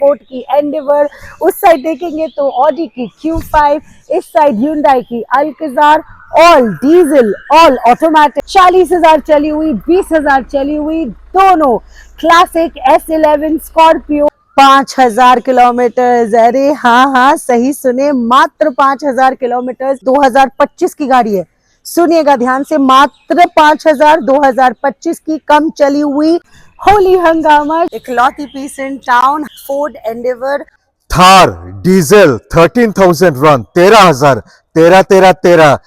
Ford की Endeavour, उस side देखेंगे तो ऑडी की Q5, इस साइड Hyundai की Alcazar, all diesel all automatic, 40,000 चली हुई, 20,000 चली हुई, दोनों क्लासिक S11 स्कॉर्पियो, 5,000 किलोमीटर। अरे हाँ हाँ सही सुने, मात्र 5,000 किलोमीटर, 2025 की गाड़ी है। सुनिएगा ध्यान से, मात्र 5,000 2025 की कम चली हुई होली हंगामा इकलौती piece in town Ford Endeavour Thar diesel 13,000 run, 13,000, 13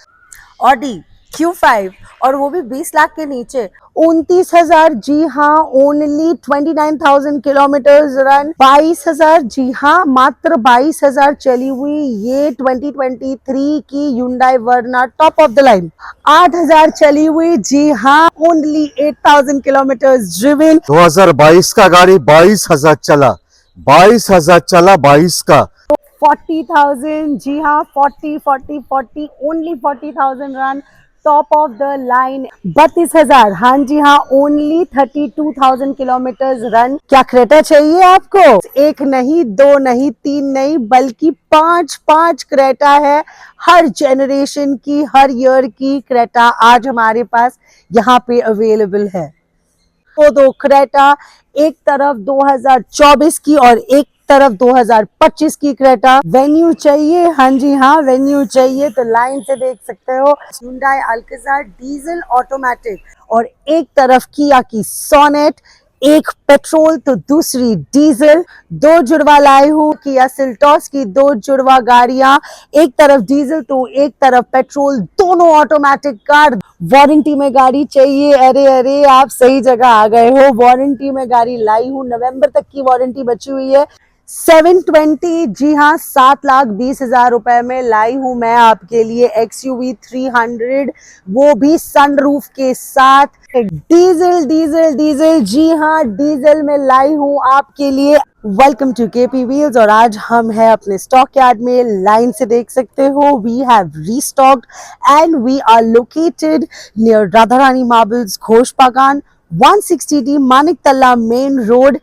Audi Q5 और वो भी 20 लाख के नीचे, 29,000, जी हाँ, ओनली 29,000 किलोमीटर रन, 22,000, जी हाँ, मात्र 22,000 चली हुई ये 2023 की Hyundai Verna top of the line, 8,000 चली हुई, जी हाँ, ओनली 8,000 किलोमीटर ड्रिवन, 2022 का गाड़ी 22,000 चला, 22,000 चला 22 का, 40,000, जी हाँ, 40 only 40,000 run, top of the line, 32,000, हाँ जी हाँ, ओनली 32,000 किलोमीटर रन। क्या क्रेटा चाहिए आपको? एक नहीं, दो नहीं, तीन नहीं, बल्कि पांच पांच क्रेटा है, हर जेनरेशन की, हर ईयर की क्रेटा आज हमारे पास यहाँ पे अवेलेबल है। तो दो क्रेटा, एक तरफ 2024 की और एक तरफ 2025 की क्रेटा। वेन्यू चाहिए? हाँ जी हाँ, वेन्यू चाहिए तो लाइन से देख सकते हो, Hyundai अल्कजार डीजल ऑटोमेटिक, और एक तरफ किया की सोनेट, एक पेट्रोल तो दूसरी डीजल, दो जुड़वा लाई हूँ किया सेल्टॉस की, दो जुड़वा गाड़ियां, एक तरफ डीजल तो एक तरफ पेट्रोल, दोनों ऑटोमेटिक कार। वारंटी में गाड़ी चाहिए? अरे अरे आप सही जगह आ गए हो, वारंटी में गाड़ी लाई हूँ, नवंबर तक की वारंटी बची हुई है। 720, जी हाँ, 7,20,000 रुपए में लाई हूं मैं आपके लिए XUV 300, वो भी सनरूफ के साथ, डीजल डीजल डीजल, जी हाँ, डीजल में लाई हूं आपके लिए। वेलकम टू KP व्हील्स, और आज हम हैं अपने स्टॉक यार्ड में, लाइन से देख सकते हो, we have restocked and we are located near Radha Rani marbles, Ghosh Bagan, 160D Manik तल्ला मेन रोड,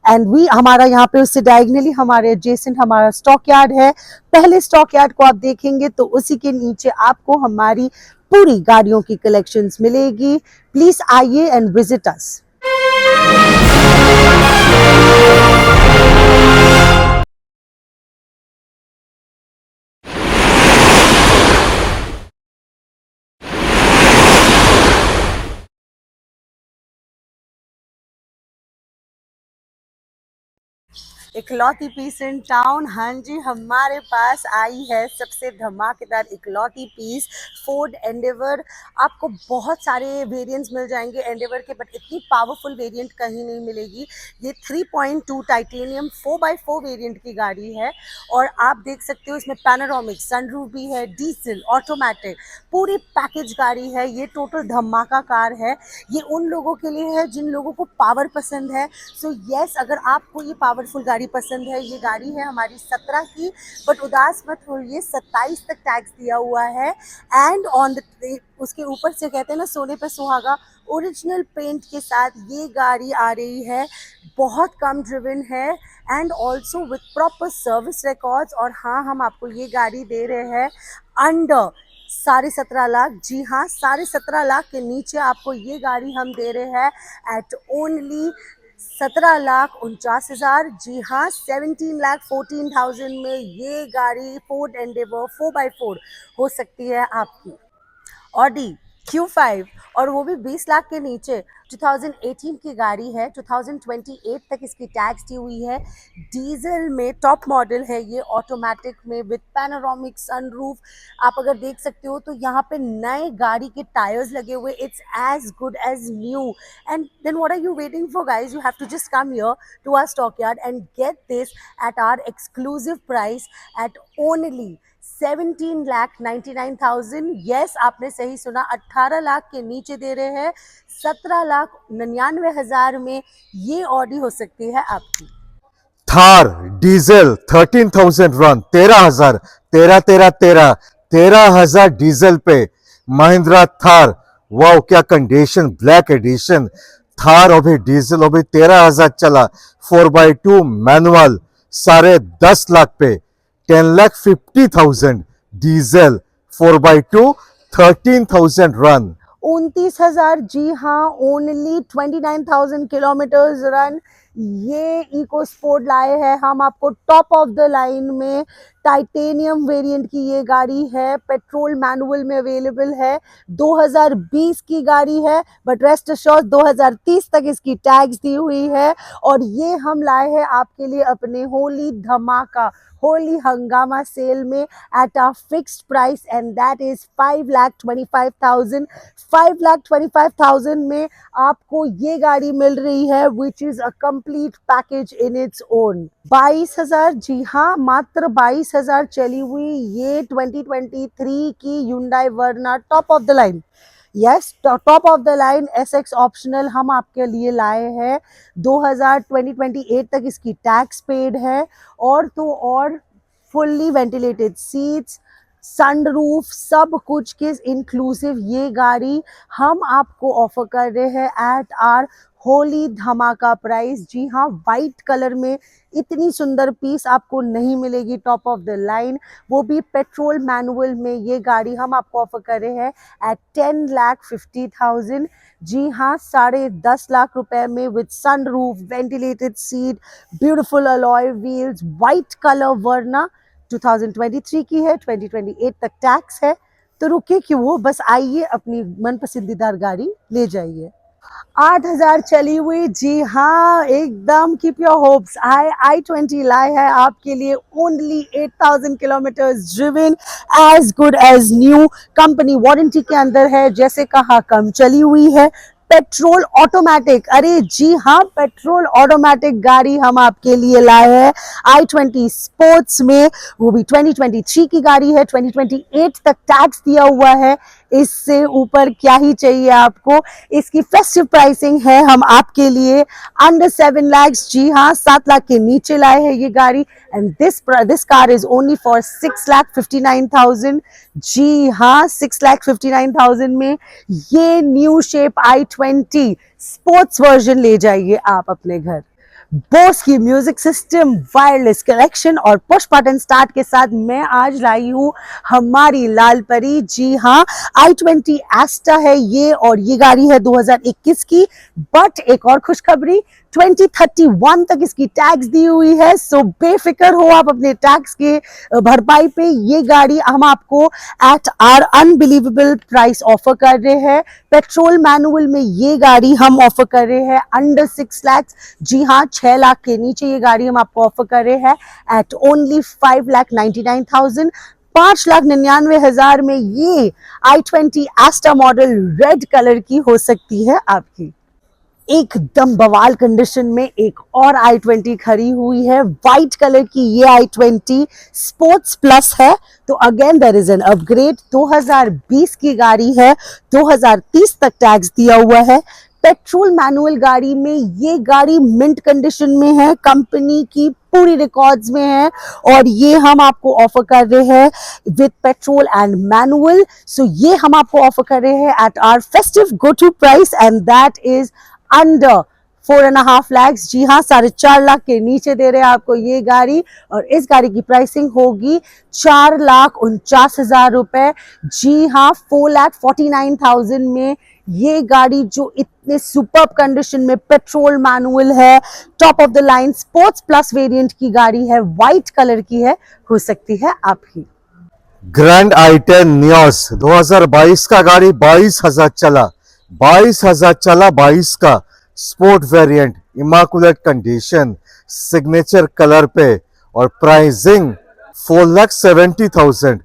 एंड वी, हमारा यहाँ पे उससे डायगनली हमारे एडजेसेंट हमारा स्टॉक यार्ड है। पहले स्टॉक यार्ड को आप देखेंगे तो उसी के नीचे आपको हमारी पूरी गाड़ियों की कलेक्शंस मिलेगी। प्लीज आइए एंड विजिट अस। इकलौती पीस इन टाउन, हाँ जी, हमारे पास आई है सबसे धमाकेदार इकलौती पीस फोर्ड एंडेवर। आपको बहुत सारे वेरिएंट्स मिल जाएंगे एंडेवर के, बट इतनी पावरफुल वेरिएंट कहीं नहीं मिलेगी। ये 3.2 टाइटेनियम 4x4 वेरिएंट की गाड़ी है, और आप देख सकते हो इसमें पैनोरामिक सनरूफ भी है, डीजल ऑटोमेटिक, पूरी पैकेज गाड़ी है। ये टोटल धमाका कार है। ये उन लोगों के लिए है जिन लोगों को पावर पसंद है। सो यस, अगर आपको ये पावरफुल गाड़ी पसंद है, ये गाड़ी है हमारी 17 की, बट उदास मत होइए, 27 तक टैक्स दिया हुआ है। एंड ऑन द उसके ऊपर से कहते हैं ना, सोने पे सुहागा, ओरिजिनल पेंट के साथ ये गाड़ी आ रही है। बहुत कम ड्रिवन है and also with proper service records. और हाँ, हम आपको ये गाड़ी दे रहे हैं अंडर 17.5 लाख, जी हाँ, 17.5 लाख के नीचे आपको ये गाड़ी हम दे रहे हैं एट ओनली 17,49,000, जी हाँ, 17,14,000 में ये गाड़ी फोर्ड एंडेवर 4x4 हो सकती है आपकी। ऑडी Q5 और वो भी 20 लाख के नीचे, 2018 की गाड़ी है, 2028 तक इसकी टैक्स दी हुई है। डीजल में टॉप मॉडल है ये, ऑटोमेटिक में विद पैनोरामिक सनरूफ। आप अगर देख सकते हो तो यहाँ पे नए गाड़ी के टायर्स लगे हुए, it's as good as new. And then what are you waiting for guys? You have to just come here to our stock yard and get this at our exclusive price at only 17,99,000। Yes, आपने सही सुना, 18 लाख के नीचे दे रहे हैं। 17,99,000 में ये Audi हो सकती है आपकी। थार डीजल 13,000 रन, 13,000, 13,000 डीजल पे महिंद्रा थार। वाओ क्या कंडीशन, ब्लैक एडिशन थार, और भी डीजल, और भी 13,000 चला, 4x2 मैनुअल, 10.5 लाख पे, 10,50,000 डीजल 4x2, 13,000 रन। 29,000, जी हाँ, ओनली 29,000 किलोमीटर्स रन। ये इको स्पोर्ट लाए हैं हम आपको टॉप ऑफ द लाइन में। टाइटेनियम वेरिएंट की ये गाड़ी है, पेट्रोल मैनुअल में अवेलेबल है। 2020 की गाड़ी है, बट रेस्ट अश्योर्ड 2030 तक इसकी टैग्स दी हुई है। और ये हम लाए हैं आपके लिए अपने होली धमाका, होली हंगामा सेल में at a fixed price, and that is 5,25,000। 5,25,000 में आपको ये गाड़ी मिल रही है, which is a complete package in its own। 22,000, जी हाँ, मात्र 22,000 चली हुई ये 2023 की Hyundai Verna top of the line. Yes, top of the line SX optional हम आपके लिए लाए हैं। 2028 तक इसकी टैक्स पेड है। और तो और फुल्ली वेंटिलेटेड सीट्स, सनरूफ, सब कुछ के इंक्लूसिव ये गाड़ी हम आपको ऑफर कर रहे हैं एट आर होली धमाका प्राइस। जी हाँ, वाइट कलर में इतनी सुंदर पीस आपको नहीं मिलेगी टॉप ऑफ द लाइन, वो भी पेट्रोल मैनुअल में। ये गाड़ी हम आपको ऑफर कर रहे हैं एट 10,50,000। जी हाँ, 10.5 लाख रुपए में with sunroof, ventilated seat, beautiful alloy wheels, white colour Verna 2023 की है, 2028 तक टैक्स है। तो रुके क्यों हो, बस आइए अपनी मन पसंदीदार गाड़ी ले जाइए। 8,000 चली हुई, जी हाँ, एकदम कीप योर होप्स i20 लाए है आपके लिए। Only 8,000 kilometres driven, as good as new, company warranty के अंदर है, जैसे कहा कम चली हुई है। पेट्रोल ऑटोमेटिक, अरे जी हाँ, पेट्रोल ऑटोमेटिक गाड़ी हम आपके लिए लाए हैं i20 स्पोर्ट्स में, वो भी 2023 की गाड़ी है। 2028 तक टैक्स दिया हुआ है, इससे ऊपर क्या ही चाहिए आपको। इसकी फेस्टिव प्राइसिंग है हम आपके लिए अंडर 7 lakhs, जी हाँ, 7 लाख के नीचे लाए हैं ये गाड़ी। And this car is only for 6,59,000। जी हाँ, 6,59,000 में ये new shape i20 sports version ले जाइए आप अपने घर। बोस की म्यूजिक सिस्टम, वायरलेस कलेक्शन और पुश बटन स्टार्ट के साथ मैं आज लाई हूँ हमारी लाल परी। जी हाँ, i20 एस्टा है ये, और ये गाड़ी है 2021 की। बट एक और खुशखबरी, 2031 तक इसकी टैक्स दी हुई है। सो बेफिक्र हो आप अपने टैक्स के भरपाई पे। ये गाड़ी हम आपको at our unbelievable price offer कर रहे हैं। पेट्रोल मैनुअल में ये गाड़ी हम ऑफर कर रहे हैं अंडर 6 lakhs। जी हाँ, 6 लाख के नीचे ये गाड़ी हम आपको ऑफर कर रहे हैं एट ओनली 5,99,000। 5,99,000 में ये i20 एस्टा मॉडल रेड कलर की हो सकती है आपकी। एकदम बवाल कंडीशन में एक और i20 खड़ी हुई है, वाइट कलर की। ये i20 स्पोर्ट्स प्लस है, तो again there is an upgrade. 2020 की गाड़ी है, 2030 तक टैक्स दिया हुआ है। पेट्रोल मैनुअल गाड़ी में ये गाड़ी मिंट कंडीशन में है, कंपनी की पूरी रिकॉर्ड्स में है, और ये हम आपको ऑफर कर रहे हैं with petrol and manual. So ये हम आपको ऑफर कर रहे हैं at our festive go to price, and that is under 4.5 lakhs। जी हाँ, 4.5 लाख के नीचे दे रहे हैं आपको ये गाड़ी, और इस गाड़ी की प्राइसिंग होगी 4,49,000 रुपए। जी हाँ, 4,49,000 में ये गाड़ी जो इतने सुपर कंडीशन में पेट्रोल मैनुअल है, top of the line sports plus variant की गाड़ी है, वाइट कलर की है, हो सकती है आपकी। ग्रैंड i10 नियोस 2022 का गाड़ी 22,000 चला, 22,000 चला, 22 का sport variant, immaculate condition, signature colour पे, और प्राइसिंग 4,70,000,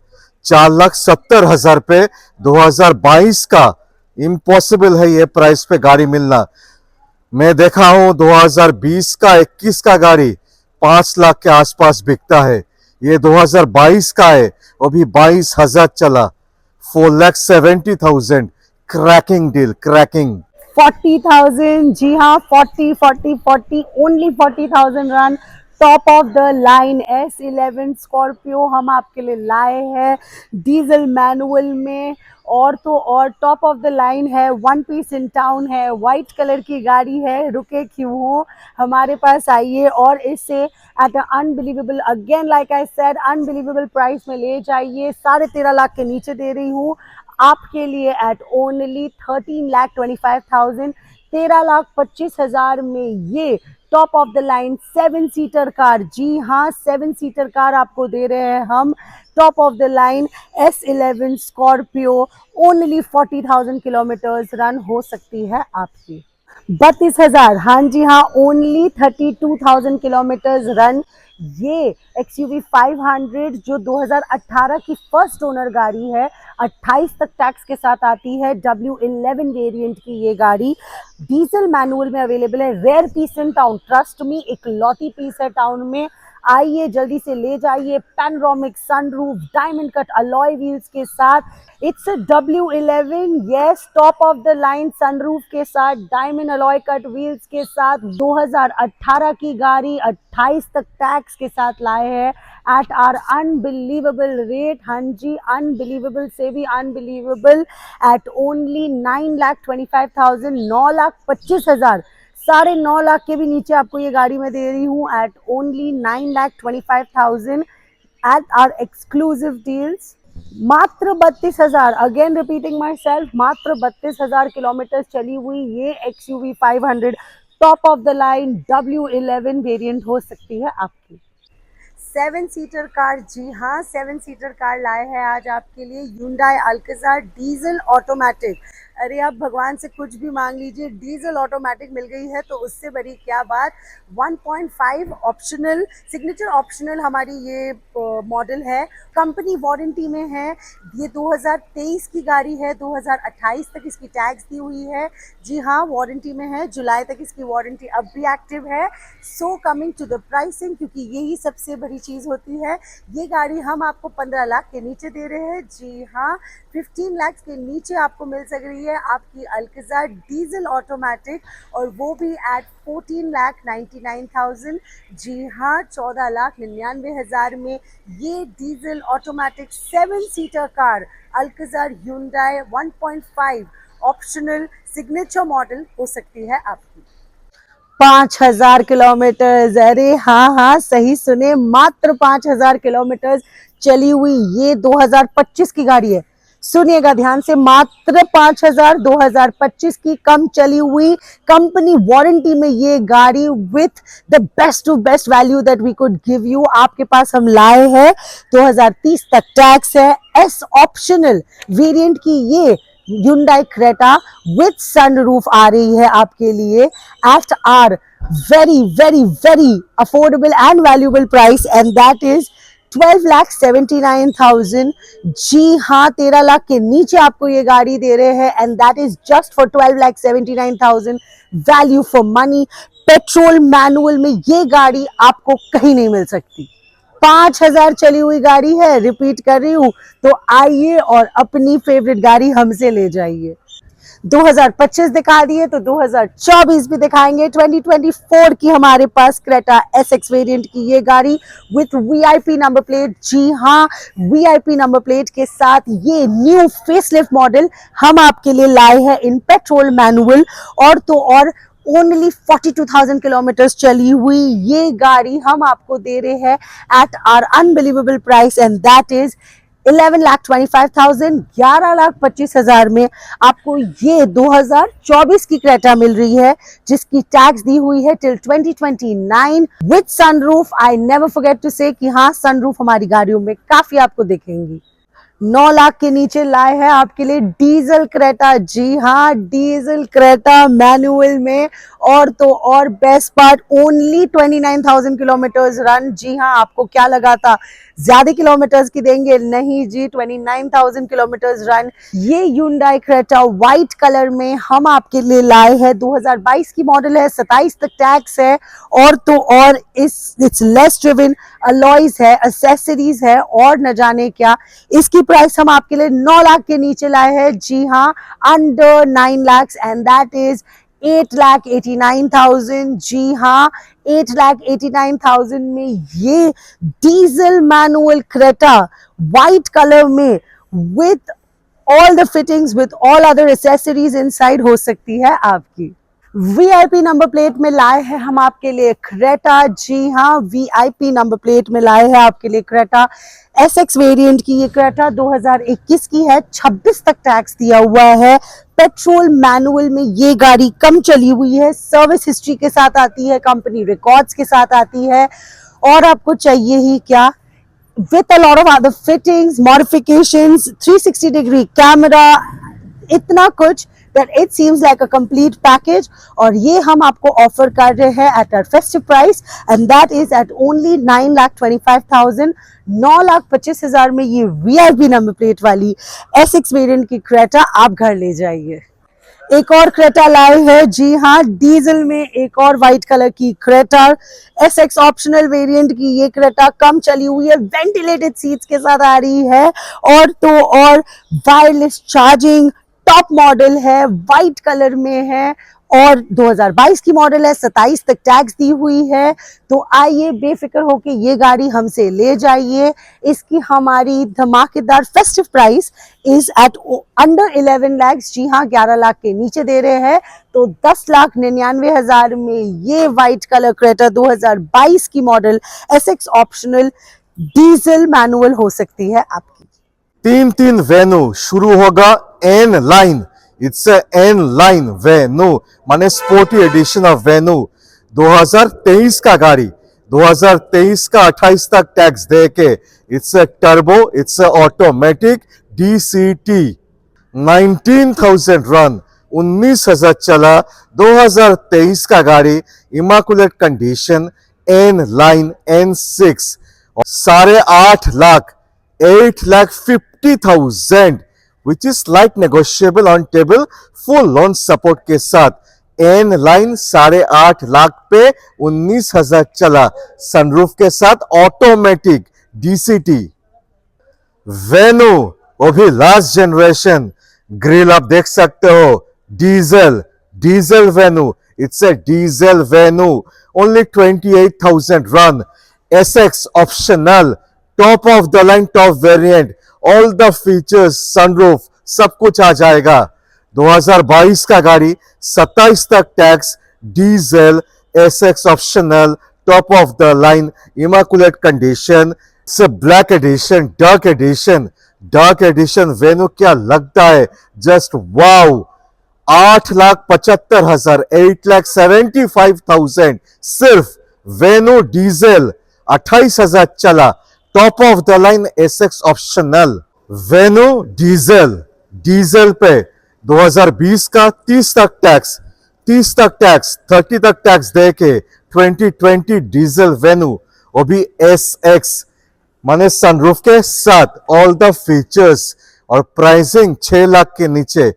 4,70,000 पे 2022 का। इम्पॉसिबल है ये प्राइस पे गाड़ी मिलना। मैं देखा हूं 2020 का 21 का गाड़ी 5 लाख के आसपास बिकता है, ये 2022 का है, वो भी 22,000 चला, 4,70,000। Cracking deal, cracking. 40,000, जी हाँ, 40, 40, 40, only 40,000 run, top of the line S11 Scorpio हम आपके लिए लाए हैं डीजल मैनुअल में। और तो और टॉप ऑफ द लाइन है, वन पीस इन टाउन है, वाइट कलर की गाड़ी है। रुके क्यों हो, हमारे पास आइए और इसे at unbelievable, again like I said, unbelievable price में ले जाइए। 13.5 लाख के नीचे दे रही हूँ आपके लिए एट ओनली 13,25,000। 13,25,000 में ये top of the line 7 seater car, जी हाँ 7 सीटर कार आपको दे रहे हैं हम। Top of the line S11 Scorpio, only 40,000 kilometres run हो सकती है आपकी। 32,000, हाँ जी हाँ, ओनली 32,000 किलोमीटर्स रन। ये XUV 500 जो 2018 की फर्स्ट ओनर गाड़ी है, 28 तक टैक्स के साथ आती है, W11 वेरिएंट की ये गाड़ी डीजल मैनुअल में अवेलेबल है। Rare piece in town, trust me, एक लौती पीस है टाउन में। आइए जल्दी से ले जाइए। Panoramic sunroof, diamond cut alloy wheels के साथ। It's a W11, yes, top of the line sunroof के साथ, डायमंड अलॉय कट व्हील्स के साथ। 2018 की गाड़ी 28 तक टैक्स के साथ लाए हैं एट आर अनबिलीवेबल रेट। हाँ जी, अनबिलीवेबल से भी अनबिलीवेबल एट ओनली 9,25,000, 9,25,000। 9.5 लाख के भी नीचे आपको ये गाड़ी मैं दे रही हूँ at only 9,25,000 at our exclusive deals. मात्र 32,000, अगेन रिपीटिंग माई सेल्फ, मात्र 32,000 किलोमीटर चली हुई ये XUV 500 top of the line W11 variant हो सकती है आपकी। 7 सीटर कार, जी हाँ 7 सीटर कार लाए हैं आज आपके लिए, Hyundai Alcazar डीजल ऑटोमेटिक। अरे आप भगवान से कुछ भी मांग लीजिए, डीजल ऑटोमेटिक मिल गई है तो उससे बड़ी क्या बात। 1.5 ऑप्शनल, सिग्नेचर ऑप्शनल हमारी ये मॉडल है, कंपनी वारंटी में है। ये 2023 की गाड़ी है, 2028 तक इसकी टैक्स दी हुई है, जी हाँ वारंटी में है, जुलाई तक इसकी वारंटी अब भी एक्टिव है। So coming to the pricing, क्योंकि यही सबसे बड़ी चीज़ होती है, ये गाड़ी हम आपको 15 लाख के नीचे दे रहे हैं, जी हाँ 15 लाख के नीचे आपको मिल सक रही है आपकी अल्कज़ार डीजल ऑटोमेटिक, और वो भी एट 14,99,000, जी हाँ 14,99,000 में ये diesel automatic 7 seater car Alcazar Hyundai 1.5 optional signature model हो सकती है आपकी। 5,000 किलोमीटर, अरे हाँ हाँ सही सुने, मात्र 5,000 किलोमीटर चली हुई ये 2025 की गाड़ी है। सुनिएगा ध्यान से, मात्र 5,000 2025 की कम चली हुई कंपनी वारंटी में ये गाड़ी with the best to best value that we could give you आपके पास हम लाए हैं। 2030 तक टैक्स है, एस ऑप्शनल वेरिएंट की ये Hyundai Creta with sunroof आ रही है आपके लिए at our very very very affordable and valuable price, and that is 12,79,000। जी हाँ 13 लाख के नीचे आपको ये गाड़ी दे रहे हैं, and that is just for 12,79,000 value for money। Petrol manual में ये गाड़ी आपको कहीं नहीं मिल सकती। 5,000 चली हुई गाड़ी है, रिपीट कर रही हूँ, तो आइए और अपनी फेवरेट गाड़ी हमसे ले जाइए। 2025 दिखा दिए तो 2024 भी दिखाएंगे। 2024 की हमारे पास क्रेटा SX वेरिएंट की ये गाड़ी विथ VIP नंबर प्लेट, जी हाँ VIP नंबर प्लेट के साथ ये न्यू फेसलिफ्ट मॉडल हम आपके लिए लाए हैं इन पेट्रोल मैनुअल। और तो और ओनली 42,000 किलोमीटर्स चली हुई ये गाड़ी हम आपको दे रहे हैं at our unbelievable price, and that is 11,25,000, 11,25,000 में आपको ये 2024 की क्रेटा मिल रही है, जिसकी टैक्स दी हुई है till 2029 with sunroof. I never forget to say कि हाँ सनरूफ हमारी गाड़ियों में काफी आपको दिखेंगी। 9 लाख के नीचे लाए हैं आपके लिए डीजल क्रेटा, जी हाँ डीजल क्रेटा मैनुअल में। और तो और best part, only 29,000 kilometres run. जी हाँ, आपको क्या लगा था ज्यादा किलोमीटर्स की देंगे, नहीं जी 29,000 किलोमीटर्स रन। ये Hyundai Creta व्हाइट कलर में हम आपके लिए लाए हैं, 2022 की मॉडल है, 27 तक टैक्स है। और तो और इट्स लेस ड्रिवन, अलॉयज है, एक्सेसरीज है और न जाने क्या। इसकी प्राइस हम आपके लिए 9 लाख के नीचे लाए हैं, जी हाँ under 9 lakh, and that is 8,89,000। जी हाँ, 8,89,000 में ये diesel manual Creta white colour में with all the fittings with all other accessories inside हो सकती है आपकी। वीआईपी नंबर प्लेट में लाए हैं हम आपके लिए क्रेटा। जी हाँ, वीआईपी नंबर प्लेट में लाए हैं आपके लिए क्रेटा। एसएक्स वेरिएंट की ये क्रेटा 2021 की है, 26 तक टैक्स दिया हुआ है। पेट्रोल मैनुअल में ये गाड़ी कम चली हुई है, सर्विस हिस्ट्री के साथ आती है, कंपनी रिकॉर्ड्स के साथ आती है। और आपको चाहिए ही क्या, with a lot of other fittings, modifications, 360 degree camera, इतना कुछ that it seems like a complete package। और ये हम आपको ऑफर कर रहे हैं at our festive price and that is at only 9,25,000। 9,25,000 में ये VIP नंबर प्लेट वाली SX वेरिएंट की क्रेटा आप घर ले जाइए। एक और क्रेटा लाए है। जी हाँ, डीजल में एक और व्हाइट कलर की क्रेटा, एसएक्स ऑप्शनल वेरिएंट की ये क्रेटा कम चली हुई है, वेंटिलेटेड सीट्स के साथ आ रही है और तो और वायरलेस चार्जिंग, टॉप मॉडल है, व्हाइट कलर में है और 2022 की मॉडल है, 27 तक टैक्स दी हुई है। तो आइए बेफिक्र होके ये गाड़ी हमसे ले जाइए। इसकी हमारी धमाकेदार festive price is at under 11 lakh. जी हाँ, 11 लाख के नीचे दे रहे हैं। तो 10,99,000 में ये व्हाइट कलर क्रेटा 2022 की model SX optional diesel manual हो सकती है आपकी। 3 वेन्यू शुरू होगा N line. It's N line Venue माने स्पोर्टी एडिशन ऑफ वेन्यू। 2023 का गाड़ी, 2023 का 28 तक टैक्स दे के it's turbo, it's automatic DCT। 19,000 run, 19,000 चला। 2023 का गाड़ी, immaculate condition, N line N6। 8.5 lakh, 8,50,000 which is like negotiable on table, full loan support के साथ। एन लाइन 8.5 लाख पे 19,000 चला, सनरूफ के साथ, ऑटोमेटिक DCT। वेन्यू वो भी लास्ट जनरेशन, ग्रिल आप देख सकते हो, diesel Venue. It's a diesel Venue, only 28,000 run, SX optional, top of the line, top variant, all the features, sunroof, सब कुछ आ जाएगा। 2022 का गाड़ी, 27 तक tax, diesel, SX optional, top of the line, immaculate condition. Black edition, dark edition Venue क्या लगता है, जस्ट वाओ। 8,75,000, 8,75,000 सिर्फ वेन्यू डीजल, 28,000 चला, top of the line SX optional. Venue diesel पे 2020 का 30 तक टैक्स, 30 तक टैक्स दे के 2020 डीजल वेन्यू, वो भी एसएक्स माने सनरूफ के साथ, ऑल द फीचर्स। और प्राइसिंग 6 लाख के नीचे,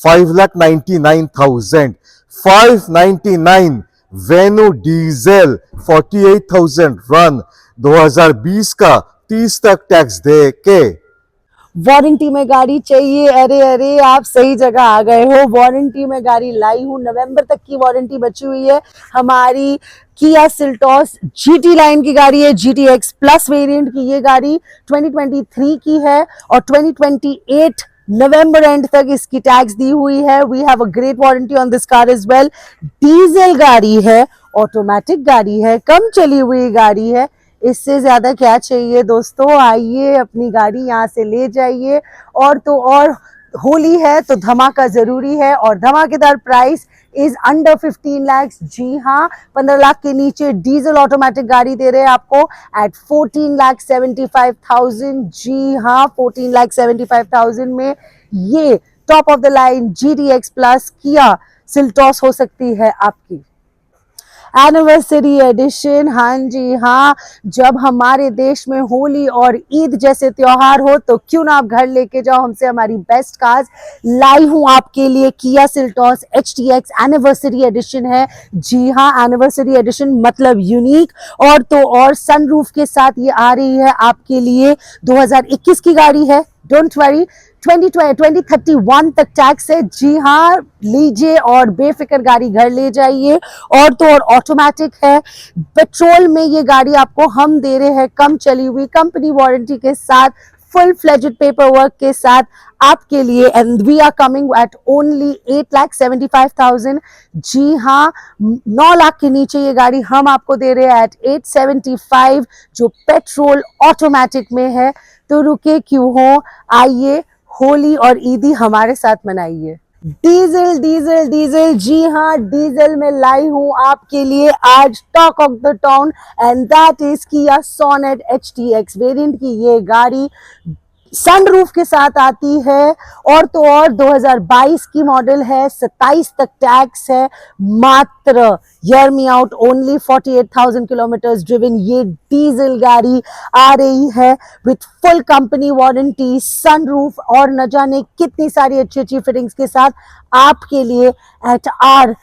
5,99,000, 599 वेन्यू डीजल, 48,000 रन, 2020 का 30 तक टैक्स दे के। वारंटी में गाड़ी चाहिए? अरे आप सही जगह आ गए हो। वारंटी में गाड़ी लाई हूँ, नवंबर तक की वारंटी बची हुई है। हमारी किया सिल्टॉस GT लाइन की गाड़ी है, GTX प्लस वेरिएंट की ये गाड़ी 2023 की है और 2028 नवंबर एंड तक इसकी टैक्स दी हुई है। We have a great warranty on this car as well. Diesel गाड़ी है, ऑटोमेटिक गाड़ी है, कम चली हुई गाड़ी है, इससे ज्यादा क्या चाहिए दोस्तों। आइए अपनी गाड़ी यहाँ से ले जाइए। और तो और होली है तो धमाका जरूरी है और धमाकेदार प्राइस इज अंडर 15 लाख। जी हाँ, 15 लाख के नीचे डीजल ऑटोमेटिक गाड़ी दे रहे हैं आपको एट 14,75,000। जी हाँ, 14,75,000 में ये top of the line GTX plus किया सिल्टॉस हो सकती है आपकी। एनिवर्सरी एडिशन, हाँ जी हाँ, जब हमारे देश में होली और ईद जैसे त्योहार हो तो क्यों ना आप घर लेके जाओ हमसे हमारी बेस्ट कार्स। लाई हूं आपके लिए किया सिल्टॉस HTX एनिवर्सरी एडिशन है। जी हाँ, एनिवर्सरी एडिशन मतलब यूनिक। और तो और सनरूफ के साथ ये आ रही है आपके लिए। 2021 की गाड़ी है, डोंट वरी, 2031 तक टैक्स है। जी हाँ, लीजिए और बेफिक्र गाड़ी घर ले जाइए। और तो और ऑटोमेटिक है, पेट्रोल में ये गाड़ी आपको हम दे रहे हैं कम चली हुई, कंपनी वारंटी के साथ, फुल फ्लेजेड पेपर वर्क के साथ आपके लिए। And we are coming at only 8,75,000। जी हाँ, 9 लाख के नीचे ये गाड़ी हम आपको दे रहे हैं एट 875, जो पेट्रोल ऑटोमेटिक में है। तो रुके क्यों हो, आइए होली और ईदी हमारे साथ मनाइए। डीजल डीजल डीजल, जी हाँ, डीजल में लाई हूँ आपके लिए आज talk of the town, and that is किया सोनेट HTX वेरिएंट की ये गाड़ी सनरूफ के साथ आती है। और तो और 2022 की मॉडल है, 27 तक टैक्स है, मात्र year me out only 48,000 kilometres driven ये डीजल गाड़ी आ रही है with full company warranty, sunroof और न जाने कितनी सारी अच्छी अच्छी फिटिंग्स के साथ आपके लिए एट आर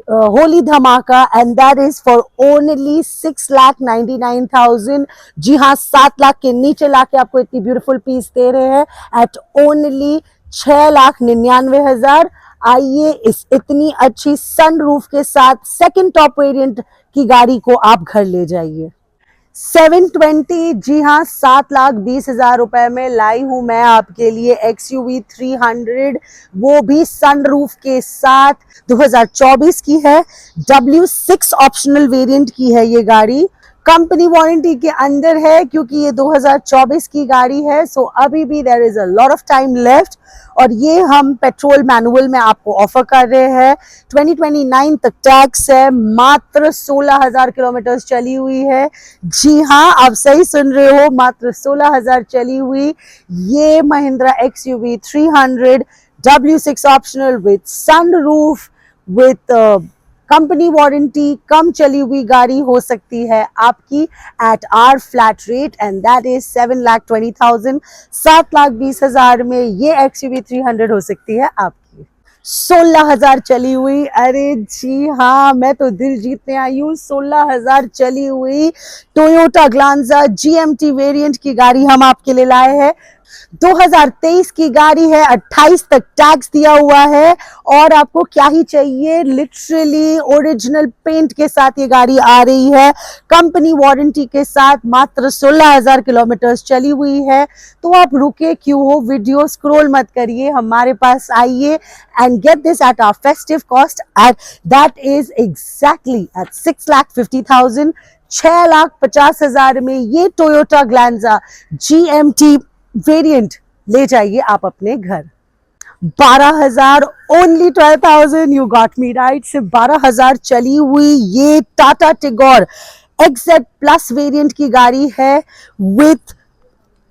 होली धमाका, and that is for only 6,99,000। जी हाँ, 7 लाख के नीचे लाके आपको इतनी ब्यूटीफुल पीस दे रहे हैं एट ओनली 6,99,000। आइए इस इतनी अच्छी सनरूफ के साथ सेकंड टॉप वेरिएंट की गाड़ी को आप घर ले जाइए। 720, जी हाँ, 7,20,000 रुपए में लाई हूं मैं आपके लिए XUV 300, वो भी सनरूफ के साथ। 2024 की है, W6 ऑप्शनल वेरिएंट की है ये गाड़ी, कंपनी वारंटी के अंदर है क्योंकि ये 2024 की गाड़ी है। सो अभी भी there is a lot of time left, और ये हम पेट्रोल मैनुअल में आपको ऑफर कर रहे हैं। 2029 तक टैक्स है, मात्र 16,000 किलोमीटर चली हुई है। जी हाँ, आप सही सुन रहे हो, मात्र 16,000 चली हुई ये Mahindra XUV 300 W6 optional with sunroof with company warranty, कम चली हुई गाड़ी हो सकती है आपकी at our flat rate, and that is 7,20,000। 7,20,000 में ये XUV 300 हो सकती है आपकी। 16,000 चली हुई, अरे जी हाँ, मैं तो दिल जीतने आई हूँ। 16,000 चली हुई टोयोटा ग्लांजा GMT वेरिएंट की गाड़ी हम आपके लिए लाए हैं। 2023 की गाड़ी है, 28 तक टैक्स दिया हुआ है, और आपको क्या ही चाहिए, लिटरली ओरिजिनल पेंट के साथ ये गाड़ी आ रही है, कंपनी वारंटी के साथ, मात्र 16,000 किलोमीटर चली हुई है। तो आप रुके क्यों हो, वीडियो स्क्रॉल मत करिए, हमारे पास आइए and get this at our festive cost, at that is exactly at 6,50,000। 6,50,000 में ये टोयोटा ग्लांजा GMT वेरिएंट ले जाइए आप अपने घर। 12,000, only 12,000, you got me right. सिर्फ 12,000 चली हुई ये Tata Tigor XZ plus variant की गाड़ी है with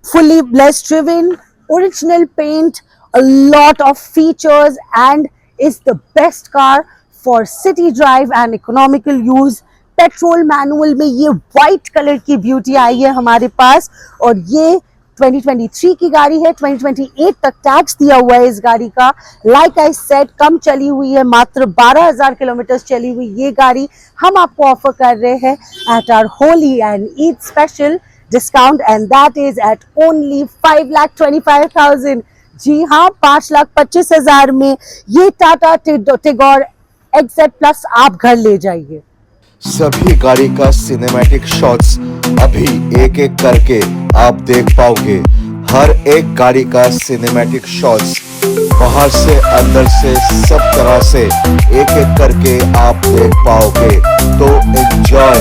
fully blessed driven, original paint, a lot of features, and is the best car for city drive and economical use। Petrol manual में ये white colour की ब्यूटी आई है हमारे पास, और ये 2023 की गाड़ी है। 2028 तक टैक्स दिया हुआ है इस गाड़ी का। लाइक आई सेड, कम चली हुई है, मात्र 12,000 किलोमीटर चली हुई ये गाड़ी हम आपको ऑफर कर रहे हैं at our Holi and Eid special discount, and that is at only 5,25,000। जी हाँ, 5,25,000 में ये टाटा टिगोर XZ प्लस आप घर ले जाइए। सभी गाड़ी का सिनेमैटिक शॉट्स अभी एक एक करके आप देख पाओगे। हर एक गाड़ी का सिनेमैटिक शॉट्स बाहर से अंदर से सब तरह से एक एक करके आप देख पाओगे। तो एंजॉय।